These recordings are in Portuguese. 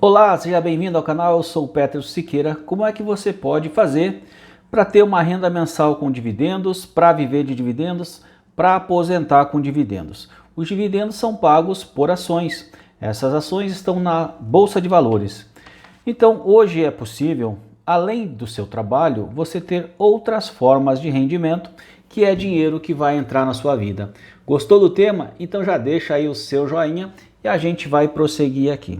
Olá, seja bem-vindo ao canal, eu sou o Peter Siqueira. Como é que você pode fazer para ter uma renda mensal com dividendos, para viver de dividendos, para aposentar com dividendos? Os dividendos são pagos por ações. Essas ações estão na Bolsa de Valores. Então, hoje é possível, além do seu trabalho, você ter outras formas de rendimento, que é dinheiro que vai entrar na sua vida. Gostou do tema? Então já deixa aí o seu joinha e a gente vai prosseguir aqui.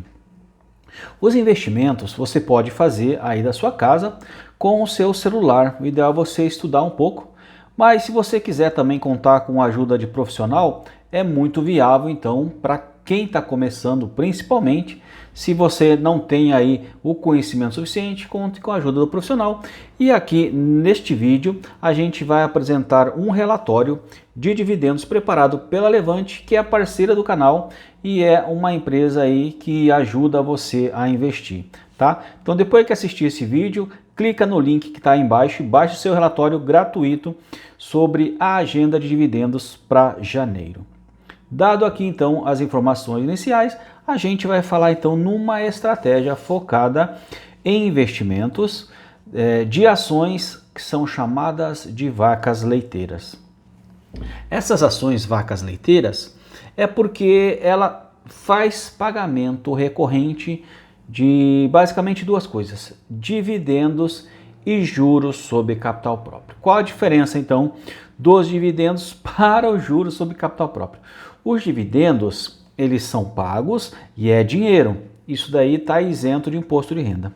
Os investimentos você pode fazer aí da sua casa com o seu celular. O ideal é você estudar um pouco, mas se você quiser também contar com a ajuda de profissional, é muito viável então para quem está começando, principalmente se você não tem aí o conhecimento suficiente, conte com a ajuda do profissional. E aqui neste vídeo a gente vai apresentar um relatório de dividendos preparado pela Levante, que é a parceira do canal e é uma empresa aí que ajuda você a investir, tá? Então depois que assistir esse vídeo, clica no link que está aí embaixo e baixe o seu relatório gratuito sobre a agenda de dividendos para janeiro. Dado aqui então as informações iniciais, a gente vai falar então numa estratégia focada em investimentos de ações que são chamadas de vacas leiteiras. Essas ações vacas leiteiras é porque ela faz pagamento recorrente de basicamente duas coisas: dividendos e juros sobre capital próprio. Qual a diferença então dos dividendos para os juros sobre capital próprio? Os dividendos, eles são pagos e é dinheiro. Isso daí está isento de imposto de renda.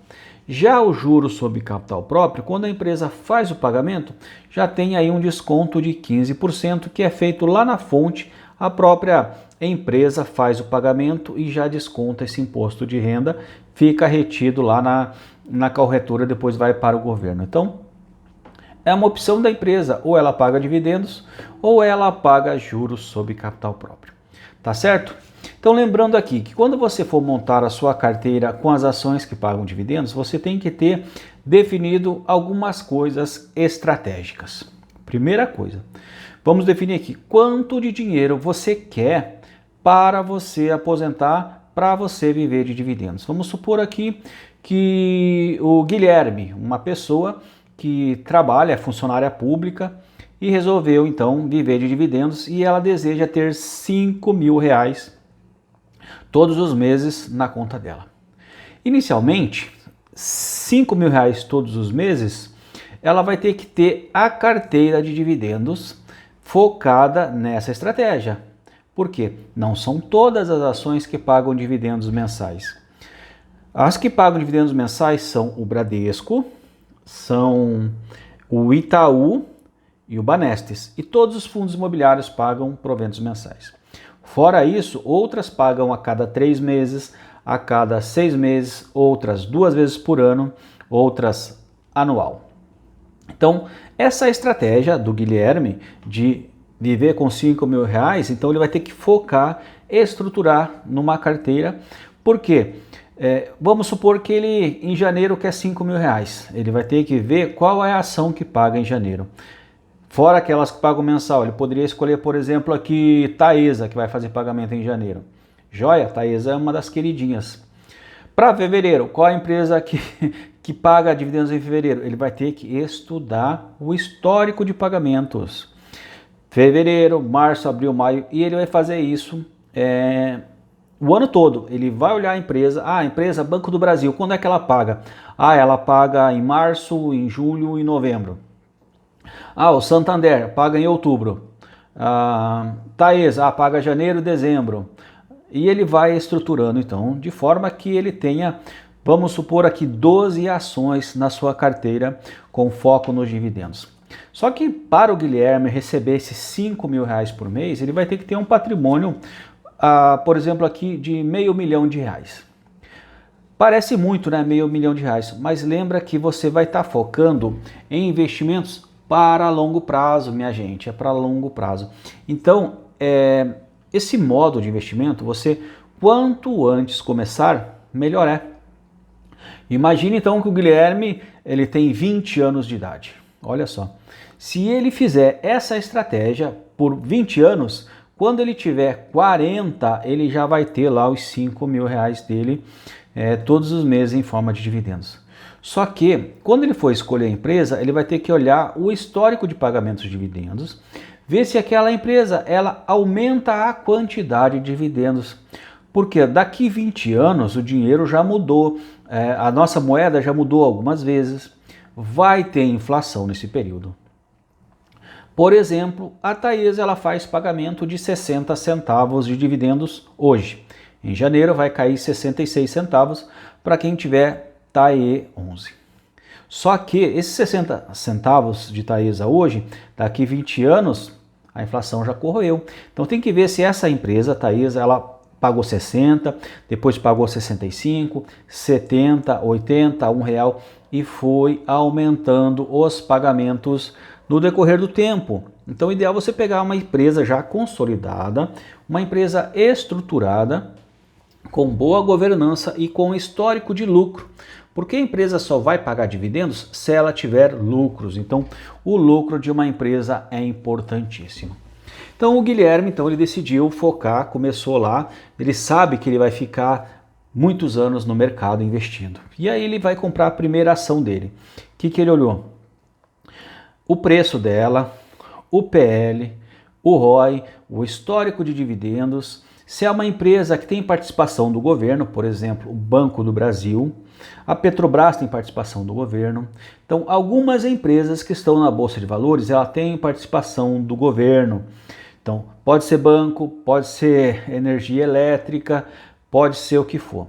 Já o juros sobre capital próprio, quando a empresa faz o pagamento, já tem aí um desconto de 15% que é feito lá na fonte. A própria empresa faz o pagamento e já desconta esse imposto de renda, fica retido lá na corretora, depois vai para o governo. Então, é uma opção da empresa, ou ela paga dividendos, ou ela paga juros sobre capital próprio. Tá certo? Então lembrando aqui que quando você for montar a sua carteira com as ações que pagam dividendos, você tem que ter definido algumas coisas estratégicas. Primeira coisa, vamos definir aqui quanto de dinheiro você quer para você aposentar, para você viver de dividendos. Vamos supor aqui que o Guilherme, uma pessoa que trabalha, é funcionária pública e resolveu então viver de dividendos e ela deseja ter R$5.000 todos os meses na conta dela. Inicialmente, R$5.000 todos os meses, ela vai ter que ter a carteira de dividendos focada nessa estratégia. Por quê? Não são todas as ações que pagam dividendos mensais. As que pagam dividendos mensais são o Bradesco, são o Itaú e o Banestes. E todos os fundos imobiliários pagam proventos mensais. Fora isso, outras pagam a cada 3 meses, a cada 6 meses, outras 2 vezes por ano, outras anual. Então, essa estratégia do Guilherme de viver com R$5.000, então ele vai ter que focar, estruturar numa carteira. Por quê? Vamos supor que ele em janeiro quer R$5.000. Ele vai ter que ver qual é a ação que paga em janeiro. Fora aquelas que pagam mensal, ele poderia escolher, por exemplo, aqui Taesa, que vai fazer pagamento em janeiro. Joia, Taesa é uma das queridinhas. Para fevereiro, qual a empresa que paga dividendos em fevereiro? Ele vai ter que estudar o histórico de pagamentos. Fevereiro, março, abril, maio, e ele vai fazer isso o ano todo. Ele vai olhar a empresa Banco do Brasil, quando é que ela paga? Ela paga em março, em julho e novembro. O Santander paga em outubro. Taesa paga janeiro e dezembro. E ele vai estruturando então, de forma que ele tenha, vamos supor aqui, 12 ações na sua carteira com foco nos dividendos. Só que para o Guilherme receber esses R$5.000 por mês, ele vai ter que ter um patrimônio, por exemplo, aqui de R$500 mil. Parece muito, né? R$500 mil, mas lembra que você vai estar focando em investimentos para longo prazo, minha gente, é para longo prazo. Então, esse modo de investimento, você, quanto antes começar, melhor é. Imagine então que o Guilherme, ele tem 20 anos de idade. Olha só, se ele fizer essa estratégia por 20 anos, Quando ele tiver 40, ele já vai ter lá os 5 mil reais dele todos os meses em forma de dividendos. Só que, quando ele for escolher a empresa, ele vai ter que olhar o histórico de pagamentos de dividendos, ver se aquela empresa ela aumenta a quantidade de dividendos. Porque daqui 20 anos o dinheiro já mudou, a nossa moeda já mudou algumas vezes, vai ter inflação nesse período. Por exemplo, a Taesa ela faz pagamento de 60 centavos de dividendos hoje. Em janeiro vai cair 66 centavos para quem tiver TAE 11. Só que esses 60 centavos de Taesa hoje, daqui 20 anos, a inflação já corroeu. Então tem que ver se essa empresa, Taesa, ela pagou 60, depois pagou 65, 70, 80, R$1 e foi aumentando os pagamentos no decorrer do tempo. Então, o ideal é você pegar uma empresa já consolidada, uma empresa estruturada, com boa governança e com histórico de lucro. Porque a empresa só vai pagar dividendos se ela tiver lucros. Então, o lucro de uma empresa é importantíssimo. Então, o Guilherme, ele decidiu focar, começou lá, ele sabe que ele vai ficar muitos anos no mercado investindo. E aí ele vai comprar a primeira ação dele. O que ele olhou? O preço dela, o PL, o ROI, o histórico de dividendos, se é uma empresa que tem participação do governo, por exemplo, o Banco do Brasil, a Petrobras tem participação do governo. Então, algumas empresas que estão na Bolsa de Valores, ela tem participação do governo. Então, pode ser banco, pode ser energia elétrica, pode ser o que for.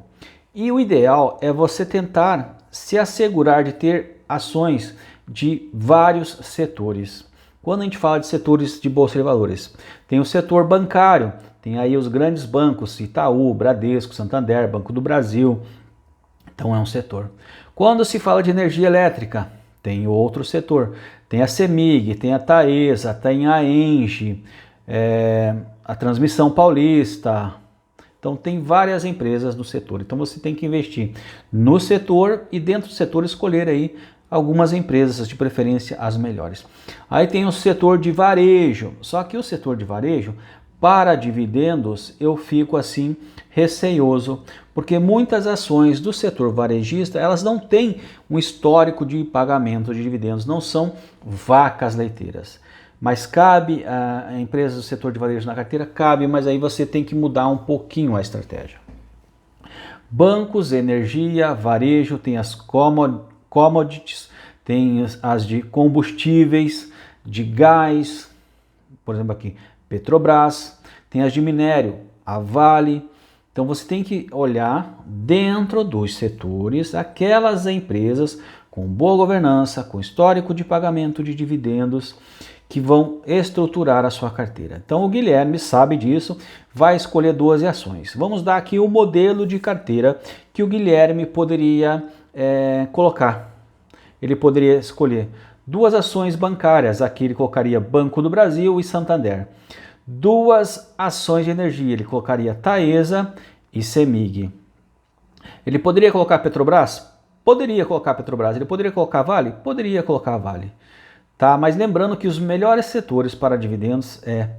E o ideal é você tentar se assegurar de ter ações de vários setores. Quando a gente fala de setores de Bolsa de Valores, tem o setor bancário, tem aí os grandes bancos, Itaú, Bradesco, Santander, Banco do Brasil, então é um setor. Quando se fala de energia elétrica, tem outro setor, tem a CEMIG, tem a Taesa, tem a ENGIE, a Transmissão Paulista, então tem várias empresas no setor, então você tem que investir no setor e dentro do setor escolher aí algumas empresas, de preferência as melhores. Aí tem o setor de varejo, só que o setor de varejo, para dividendos, eu fico assim receoso, porque muitas ações do setor varejista, elas não têm um histórico de pagamento de dividendos, não são vacas leiteiras. Mas cabe a empresas do setor de varejo na carteira? Cabe, mas aí você tem que mudar um pouquinho a estratégia. Bancos, energia, varejo, tem as commodities, tem as de combustíveis, de gás, por exemplo aqui, Petrobras, tem as de minério, a Vale. Então você tem que olhar dentro dos setores aquelas empresas com boa governança, com histórico de pagamento de dividendos, que vão estruturar a sua carteira. Então o Guilherme sabe disso, vai escolher 12 ações. Vamos dar aqui o modelo de carteira que o Guilherme poderia colocar. Ele poderia escolher 2 ações bancárias, aqui ele colocaria Banco do Brasil e Santander. 2 ações de energia, ele colocaria Taesa e CEMIG. Ele poderia colocar Petrobras? Poderia colocar Petrobras. Ele poderia colocar Vale? Poderia colocar Vale. Tá? Mas lembrando que os melhores setores para dividendos é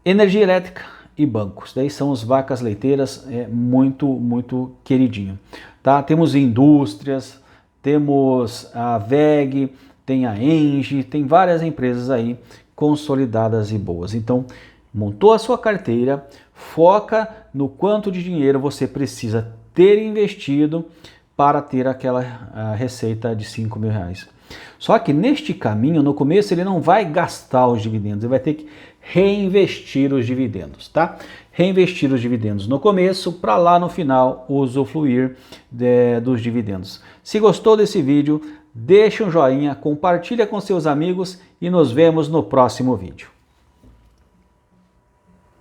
energia elétrica e bancos. Daí são as vacas leiteiras, muito queridinho. Tá? Temos indústrias, temos a WEG, tem a ENGIE, tem várias empresas aí consolidadas e boas. Então, montou a sua carteira, foca no quanto de dinheiro você precisa ter investido para ter aquela receita de 5 mil reais. Só que neste caminho, no começo, ele não vai gastar os dividendos, ele vai ter que reinvestir os dividendos, tá? Reinvestir os dividendos no começo, para lá no final usufruir dos dividendos. Se gostou desse vídeo, deixa um joinha, compartilha com seus amigos e nos vemos no próximo vídeo.